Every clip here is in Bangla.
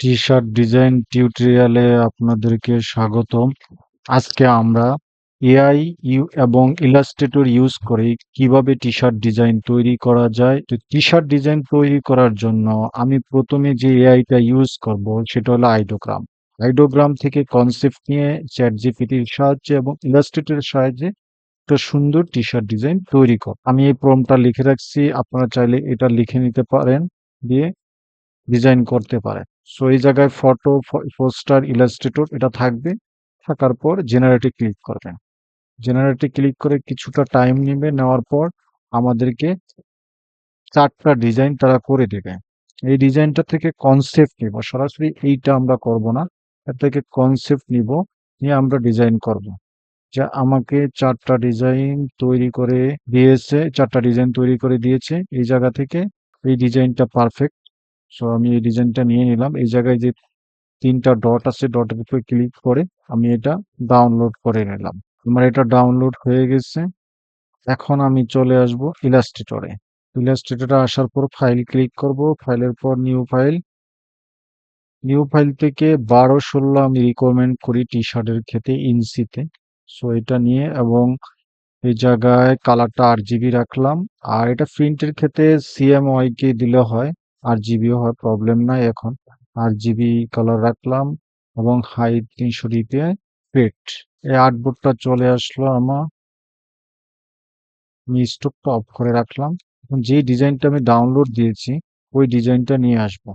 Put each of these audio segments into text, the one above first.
টি শার্ট ডিজাইন টিউটোরিয়ালে আপনাদেরকে স্বাগতম। আজকে আমরা এআই এবং ইলাস্ট্রেটর ইউজ করে কিভাবে টি শার্ট ডিজাইন তৈরি করা যায়। তো টি শার্ট ডিজাইন তৈরি করার জন্য আমি প্রথমে যে এআইটা ইউজ করব সেটা হলো আইডোগ্রাম। আইডোগ্রাম থেকে কনসেপ্ট নিয়ে চ্যাট জিপিটির সাহায্যে এবং ইলাস্ট্রেটরের সাহায্যে একটা সুন্দর টি শার্ট ডিজাইন তৈরি কর। আমি এই প্রম্পটটা লিখে রাখছি, আপনারা চাইলে এটা লিখে নিতে পারেন, দিয়ে ডিজাইন করতে পারেন। সো এই জায়গায় ফটো, পোস্টার, ইলাস্ট্রেটর এটা থাকবে। থাকার পর জেনারেটে ক্লিক করবেন। জেনারেটে ক্লিক করে কিছুটা টাইম নেবে, নেওয়ার পর আমাদেরকে 4টা ডিজাইন তারা করে দেবে। এই ডিজাইনটা থেকে কনসেপ্ট নিব, সরাসরি এইটা আমরা করব না, এর থেকে কনসেপ্ট নিব, নিয়ে আমরা ডিজাইন করব। যা আমাকে 4টা ডিজাইন তৈরি করে দিয়েছে, 4টা ডিজাইন তৈরি করে দিয়েছে। এই জায়গা থেকে এই ডিজাইনটা পারফেক্ট। সো আমি এই ডিজাইনটা নিয়ে নিলাম। এই জায়গায় যে 3টা ডট আছে, ডটের উপর ক্লিক করে আমি এটা ডাউনলোড করে নিলাম। আমার এটা ডাউনলোড হয়ে গেছে। এখন আমি চলে আসব ইলাস্ট্রেটরে। ইলাস্ট্রেটরে আসার পর ফাইল ক্লিক করব, ফাইলের পর নিউ ফাইল। নিউ ফাইল থেকে 12-16 আমি রিকমেন্ড করি টি শার্টের ক্ষেত্রে ইঞ্চিতে। সো এটা নিয়ে এবং এই জায়গায় কালারটা RGB রাখলাম। আর এটা প্রিন্টের ক্ষেত্রে CMYK দিলে হয়, RGBও হয়, প্রবলেম নাই। এখন RGB কালার রাখলাম এবং হাইট 300 DPI ফিট। এই আর্টবোর্ডটা চলে আসলো আমার। আমি স্টকটা অফ করে রাখলাম। এখন যে ডিজাইনটা আমি ডাউনলোড দিয়েছি ওই ডিজাইনটা নিয়ে আসবো।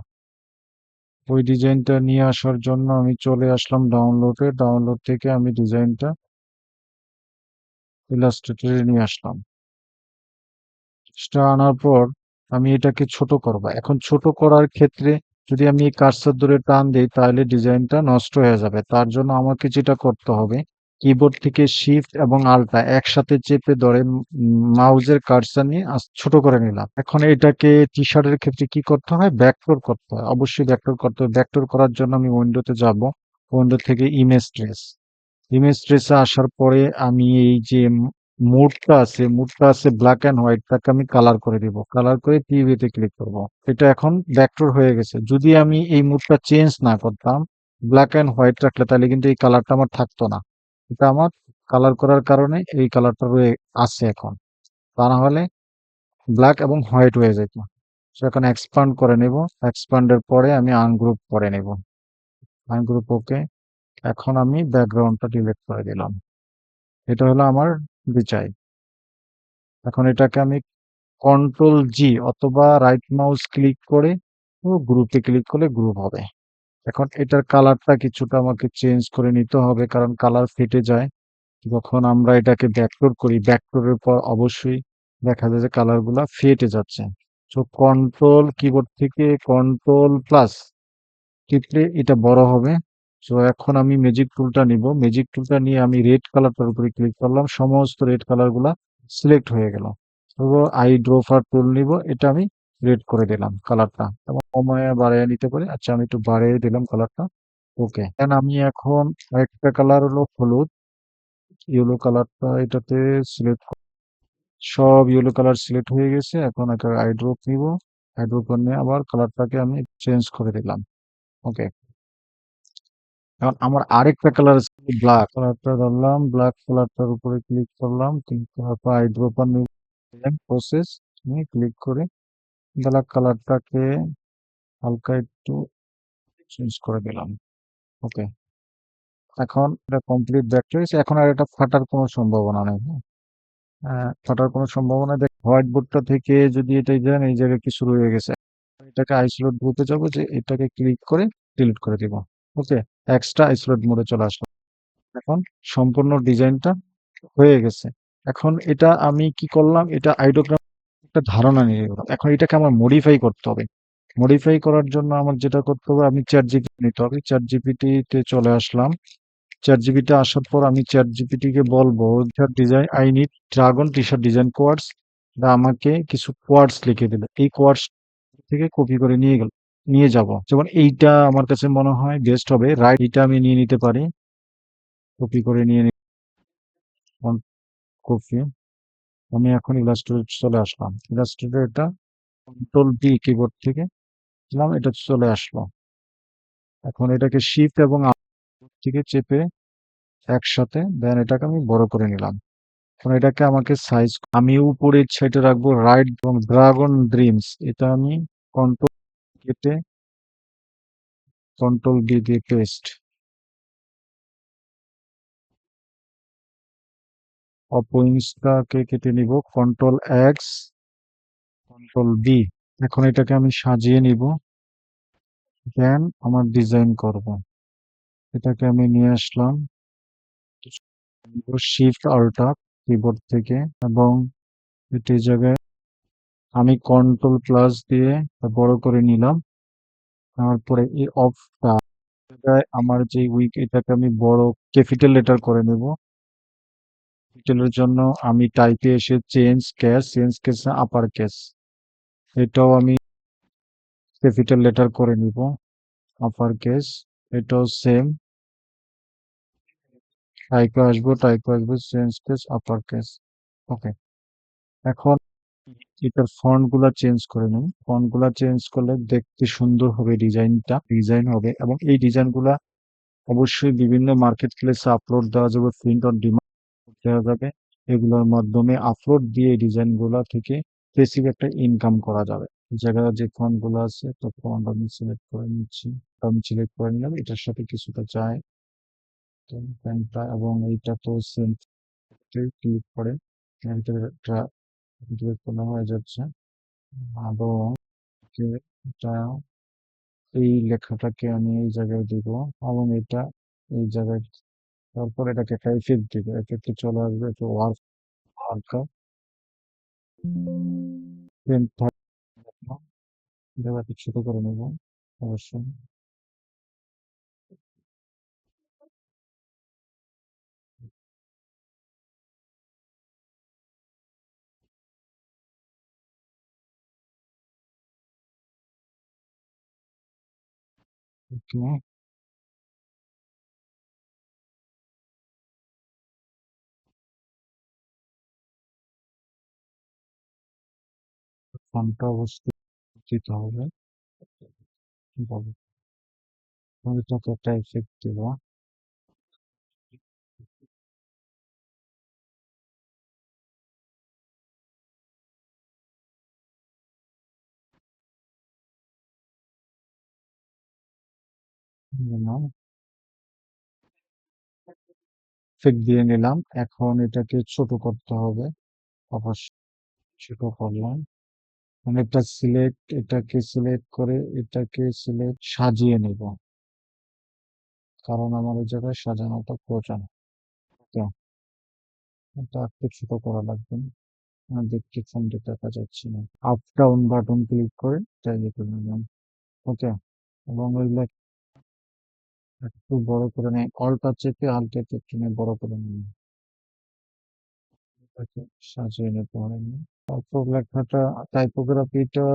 ওই ডিজাইনটা নিয়ে আসার জন্য আমি চলে আসলাম ডাউনলোডে। ডাউনলোড থেকে আমি ডিজাইনটা ইলাস্ট্রেটরে নিয়ে আসলাম। সেটা আনার পর আমি এটাকে ছোট করব। এখন ছোট করার ক্ষেত্রে যদি আমি এই কার্সর ধরে টান দিই তাহলে ডিজাইনটা নষ্ট হয়ে যাবে। তার জন্য আমাকে যেটা করতে হবে, কিবোর্ড থেকে শিফট এবং আল্টা একসাথে চেপে ধরে মাউসের কার্সর নিয়ে ছোট করে নিলাম। এখন এটাকে টি শার্টের ক্ষেত্রে কি করতে হয়, ব্যাকটোর করতে হয়। অবশ্যই ব্যাকটোর করতে হবে। ব্যাকটোর করার জন্য আমি উইন্ডোতে যাব। উইন্ডো থেকে ইমেজ ট্রেস। ইমেজ ট্রেসে আসার পরে আমি এই যে মুডটা আছে ব্ল্যাক এন্ড হোয়াইট, তাকে আমি কালার করে দিব। কালার করে প্রিভিউতে ক্লিক করব। এটা এখন ভেক্টর হয়ে গেছে। যদি আমি এই মুডটা চেঞ্জ না করতাম, ব্ল্যাক এন্ড হোয়াইট রাখলে, তাহলে কিন্তু এই কালারটা আমার থাকতো না। এটা আমার কালার করার কারণে এই কালারটা রয়ে আছে এখন। তা না হলে ব্ল্যাক এবং হোয়াইট হয়ে যেত। সো এখন এক্সপান্ড করে নেব। এক্সপান্ডের পরে আমি আনগ্রুপ করে নেব। আনগ্রুপ ওকে। এখন আমি ব্যাকগ্রাউন্ডটা ডিলিট করে দিলাম। এটা হলো আমার বিচাই। এখন এটাকে আমি কন্ট্রোল G অথবা রাইট মাউস ক্লিক করে ও গ্রুপে ক্লিক করলে গ্রুপ হবে। এখন এটার কালারটা কিছুটা আমাকে চেঞ্জ করে নিতে হবে, কারণ কালার ফেটে যায় যখন আমরা এটাকে ব্যাকটোর করি। ব্যাকটোরের পর অবশ্যই দেখা যায় যে কালারগুলা ফেটে যাচ্ছে। তো কিবোর্ড থেকে কন্ট্রোল+ টিপলে এটা বড় হবে। সো এখন আমি ম্যাজিক টুলটা নিব। ম্যাজিক টুলটা নিয়ে আমি রেড কালারটার উপরে ক্লিক করলাম। সমস্ত রেড কালারগুলা সিলেক্ট হয়ে গেল। তারপর ড্রপার টুল নিব, এটা আমি রেড করে দিলাম কালারটা, এবং সময় বাড়িয়ে নিতে পারি। আচ্ছা, আমি একটু বাড়িয়ে দিলাম কালারটা। ওকে। আমি এখন আরেকটা কালার হলো হলুদ, ইয়েলো কালারটা এটাতে সিলেক্ট। সব ইয়েলো কালার সিলেক্ট হয়ে গেছে। এখন একটা ড্রপ নিব। ড্রপ নিয়ে আবার কালারটাকে আমি চেঞ্জ করে দিলাম। ওকে। এখন আমার আরেকটা কালার আছে ব্ল্যাক কালারটা, ধরলাম ব্ল্যাক কালারটার উপরে ক্লিক করলাম। ক্লিক করার পর আইড্রোপার নিলাম, প্রসেস নিয়ে ক্লিক করে ব্ল্যাক কালারটাকে হালকা একটু চেঞ্জ করে দিলাম। ওকে। এখন এটা কমপ্লিট ব্যাক হয়েছে। এখন আর এটা ফাটার কোনো সম্ভাবনা নেই। ফাটার কোনো সম্ভাবনা দেখ। হোয়াইট বোর্ডটা থেকে যদি এটাই দেন, এই জায়গায় কিছু রয়ে গেছে। এটাকে আইসোলেট গ্রুপে যাবো, যে এটাকে ক্লিক করে ডিলিট করে দিব। ওকে। এক্সট্রা আইসোলেট মোডে চলে আসলাম। এখন সম্পূর্ণ ডিজাইনটা হয়ে গেছে। এখন এটা আমি কি করলাম, এটা আইডোগ্রাম একটা ধারণা নিয়ে গেলাম। এখন এটাকে আমার মডিফাই করতে হবে। মডিফাই করার জন্য আমার যেটা করতে হবে, আমি চ্যাট জিপিটি নিতে হবে। চ্যাট জিপিটিতে চলে আসলাম। চ্যাট জিপিটি আসার পর আমি চ্যাট জিপিটি কে বলবো, design I need dragon T shirt design co-ords, বা আমাকে কিছু কোয়ার্ডস লিখে দিলে এই কোয়ার্ডস থেকে কপি করে নিয়ে যাব। যেমন এইটা আমার কাছে মনে হয় বেস্ট হবে, রাইট, এটা আমি নিয়ে নিতে পারি। কপি করে নিয়ে কপি। আমি এখন ইলাস্ট্রেটর চলে আসলাম। ইলাস্ট্রেটর এটা কন্ট্রোল D কিবোর্ড থেকে দিলাম, এটা চলে আসলো। এখন এটাকে শিফট এবং থেকে চেপে একসাথে দেন এটাকে আমি বড় করে নিলাম। এখন এটাকে আমাকে সাইজ আমি উপরের সাইডে রাখবো রাইট এবং ড্রাগন ড্রিমস এটা আমি কন্ট্রোল কেটে কন্ট্রোল ডি দিয়ে পেস্ট অপোইন্সটাকে কেটে নিব কন্ট্রোল এক্স কন্ট্রোল বি। এখন এটাকে আমি সাজিয়ে নিব দেন আমার ডিজাইন করব। এটাকে আমি নিয়ে আসলাম শিফট অল্টার কিবোর্ড থেকে এবং এটি জায়গায় আমি কন্ট্রোল প্লাস দিয়ে বড় করে নিলাম। তারপরে এই অফটা জায়গায় আমার যে উইক এটাকে আমি বড় ক্যাপিটাল লেটার করে নেব। ক্যাপিটালের জন্য আমি টাইপে এসে চেঞ্জ কেস আপার কেস এটাও আমি ক্যাপিটাল লেটার করে নিব আপার কেস। এটাও সেম টাইপে আসবো চেঞ্জ কেস আপার কেস। ওকে, এখন এটার ফন্ট গুলা চেঞ্জ করে নিন। ফন্ট গুলা চেঞ্জ করলে দেখতে সুন্দর হবে, ডিজাইন হবে এবং এই ডিজাইন গুলা অবশ্যই বিভিন্ন মার্কেট প্লেসে আপলোড দেওয়া যাবে, প্রিন্ট অন ডিমান্ড দেওয়া যাবে। এগুলোর মাধ্যমে আপলোড দিয়ে এই ডিজাইন গুলা থেকে বেসিক একটা ইনকাম করা যাবে। এই জায়গায় যে ফন্ট গুলো আছে তো ফন্ট আমি সিলেক্ট করে নিচ্ছি। আমি সিলেক্ট করে নিলাম, এটার সাথে কিছুটা যায় প্যান্টটা এবং এইটা তো সেম ক্লিক করে এটা ডিলিট করা হয়ে যাচ্ছে এবং এটা এই লেখাটাকে আমি এই জায়গায় দিব এবং এটা এই জায়গায় তারপর এটাকে একটা ইফেক্ট দিব। এফেক্টে চলে আসবে একটু ওয়ার্কার প্রিন্ট থাকবে জায়গাটা ছোট করে নেব অবশ্যই। ওকে, ফন্টটা অবশ্যই দিতে হবে। বলো এটাকে একটা ইফেক্ট দিব ইফেক্ট দিয়ে নিলাম। এখন এটাকে ছোট করতে হবে অবশ্যই। ছোট করলাম এটা সিলেক্ট এটাকে সিলেক্ট করে এটাকে সিলেক্ট সাজিয়ে নেব কারণ আমার এই জায়গায় সাজানোটা প্রয়োজন। তো এটা একটু ছোট করা লাগবে, আমার দেখতে ফোনটা দেখা যাচ্ছে না। আপ ডাউন বাটন ক্লিক করে চাইলে করে নিলাম। ওকে, এবং ওই একটু বড় করে নেই, অল্টা চেপে আলটা চেপে নিয়ে বড় করে নিই। এটাকে সাজিয়ে নিতে হবে। তারপর লেখাটা টাইপোগ্রাফিটা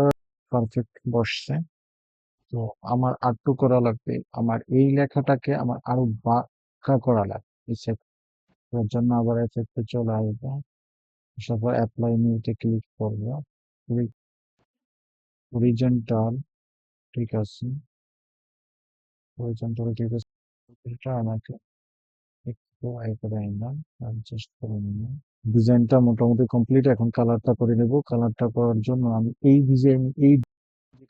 পারফেক্ট বসছে। তো আমার আরটু করা লাগবে, আমার এই লেখাটাকে আমার আরো বাঁকা করা লাগবে। এর জন্য আবার এফেক্টে চলে আসবো, আসার পর অ্যাপ্লাই নিউতে ক্লিক করবো, ক্লিক হরিজন্টাল। ঠিক আছে, হরিজন্টাল ঠিক আছে। এটা আমাকে একটু আই করে নিলাম, অ্যাডজাস্ট করে নিলাম। ডিজাইনটা মোটামুটি কমপ্লিট। এখন কালারটা করে নেব। কালারটা করার জন্য আমি এই ডিজাইন এই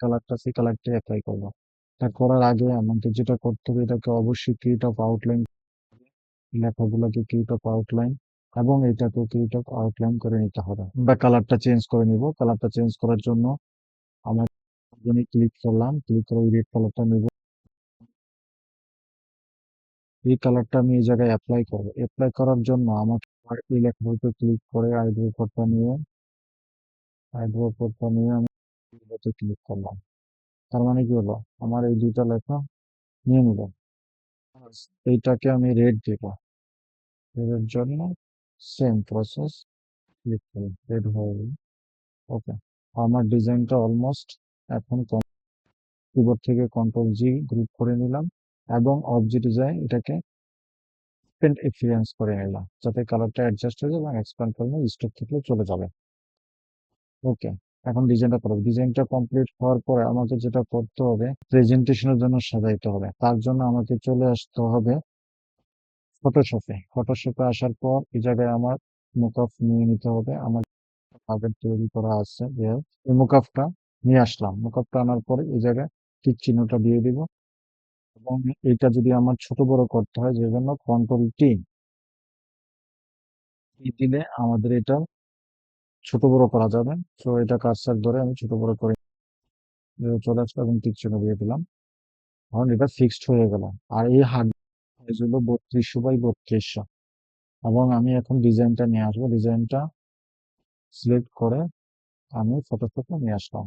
কালারটা সেই কালারটাই অ্যাপ্লাই করবো। এটা করার আগে আমাকে যেটা করতে হবে এটাকে অবশ্যই ক্রিয়েট অফ আউটলাইন, লেখাগুলোকে ক্রিয়েট অফ আউটলাইন এবং এটাকে ক্রিয়েট অফ আউটলাইন করে নিতে হবে বা কালারটা চেঞ্জ করে নিব। কালারটা চেঞ্জ করার জন্য আমার ক্লিক করলাম, ক্লিক করে রেড কালারটা নিব। এই কালারটা আমি এই জায়গায় অ্যাপ্লাই করবো। অ্যাপ্লাই করার জন্য আমাকে আবার এই লেখার উপর ক্লিক করে আইড্রো কোডটা নিয়ে আমি ক্লিক করলাম। তার মানে কি হলো, আমার এই দুইটা লেখা নিয়ে নিল। এইটাকে আমি রেড দিব। রেডের জন্য সেম প্রসেস, ক্লিক করি, রেড হয়ে গেল। ওকে, আমার ডিজাইনটা অলমোস্ট এখন কিবোর্ড থেকে কন্ট্রোল জি গ্রুপ করে নিলাম এবং অবজেক্টে যায় এটাকে এক্সপেন্ড এক্সপিরিয়েন্স করে নিলাম যাতে কালারটা অ্যাডজাস্ট হয়ে যায় এবং এক্সপ্যান্ড করলে স্টক থেকে চলে যাবে। ওকে, এখন ডিজাইনটা করবো। ডিজাইনটা কমপ্লিট হওয়ার পরে আমাকে যেটা করতে হবে, প্রেজেন্টেশনের জন্য সাজাইতে হবে। তার জন্য আমাকে চলে আসতে হবে ফটোশপে। ফটোশপে আসার পর এই জায়গায় আমার মুকআপ নিয়ে নিতে হবে। আমার আগের তৈরি করা আছে যে এই মুকআপটা নিয়ে আসলাম। মুকআপটা আনার পরে এই জায়গায় টিক চিহ্নটা দিয়ে দিব, এবং এটা যদি আমার ছোট বড় করতে হয়, যে জন্য কন্ট্রোল টি দিলে আমাদের এটা ছোট বড় করা যাবে। তো এটা কার্সার ধরে আমি ছোট বড় করে চলে আসলো এবং টিক চিহ্ন দিয়ে দিলাম। এখন এটা ফিক্সড হয়ে গেল। আর এই হাত হলো 3200 বাই 3200। এবং আমি এখন ডিজাইনটা নিয়ে আসবো। ডিজাইনটা সিলেক্ট করে আমি ফটোশপে নিয়ে আসলাম।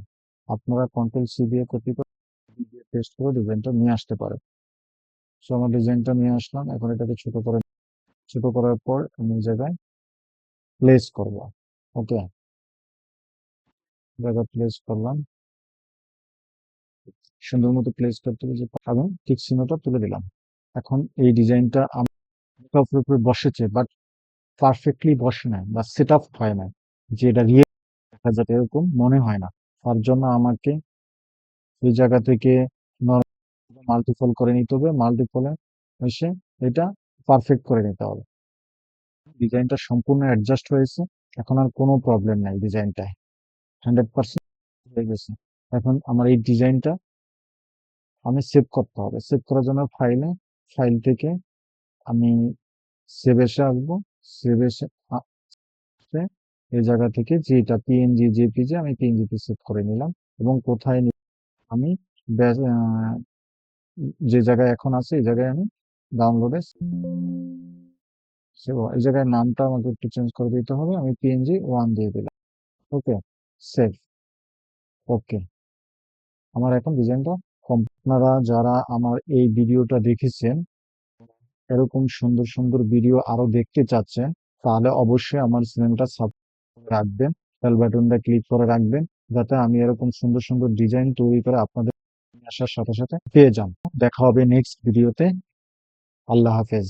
আপনারা কন্ট্রোল সি দিয়ে কপি করে পেস্ট করে ডিজাইনটা নিয়ে আসতে পারেন। সো আমার ডিজাইনটা নিয়ে আসলাম। এখন এটাকে ছোট করার পর আমি এই জায়গায় প্লেস করব। ওকে, জায়গায় প্লেস করলাম। সুন্দর মতো প্লেস করতে হবে, যে এবং ঠিক চিহ্নটা তুলে দিলাম। এখন এই ডিজাইনটা আমার উপরে বসেছে, বাট পারফেক্টলি বসে না বা সেট আপ হয় না, যে এটা রিয়েল দেখা যাবে এরকম মনে হয় না। তার জন্য আমাকে এই জায়গা থেকে মাল্টিপল করে নিতে হবে। মাল্টিপলে এসে এটা পারফেক্ট করে নিতে হবে। ডিজাইনটা সম্পূর্ণ অ্যাডজাস্ট হয়েছে। এখন আর কোনো প্রবলেম নাই, ডিজাইনটায় 100% হয়ে গেছে। এখন আমার এই ডিজাইনটা আমি সেভ করতে হবে। সেভ করার জন্য ফাইল থেকে আমি সেভ এসে আসবো। সেভ এসে আসলে এই জায়গা থেকে যেটা পিএনজি জেপিজি আমি পিএনজিতে সেভ করে নিলাম। এবং কোথায় আমি যে জায়গায় এখন আছে এই জায়গায় আমি ডাউনলোডে এই জায়গায় নামটা আমাকে একটু চেঞ্জ করে দিতে হবে। আমি PNG 1 দিয়ে দিলাম। ওকে, সেভ। ওকে, আমার এখন ডিজাইনটা আপনারা যারা আমার এই ভিডিওটা দেখেছেন, এরকম সুন্দর সুন্দর ভিডিও আরো দেখতে চাচ্ছেন, তাহলে অবশ্যই আমার চ্যানেলটা সাবস্ক্রাইব রাখবেন, বেল বাটনটা ক্লিক করে রাখবেন, যাতে আমি এরকম সুন্দর সুন্দর ডিজাইন তৈরি করে আপনাদের আসার সাথে সাথে পেয়ে যান। দেখা হবে নেক্সট ভিডিওতে। আল্লাহ হাফেজ।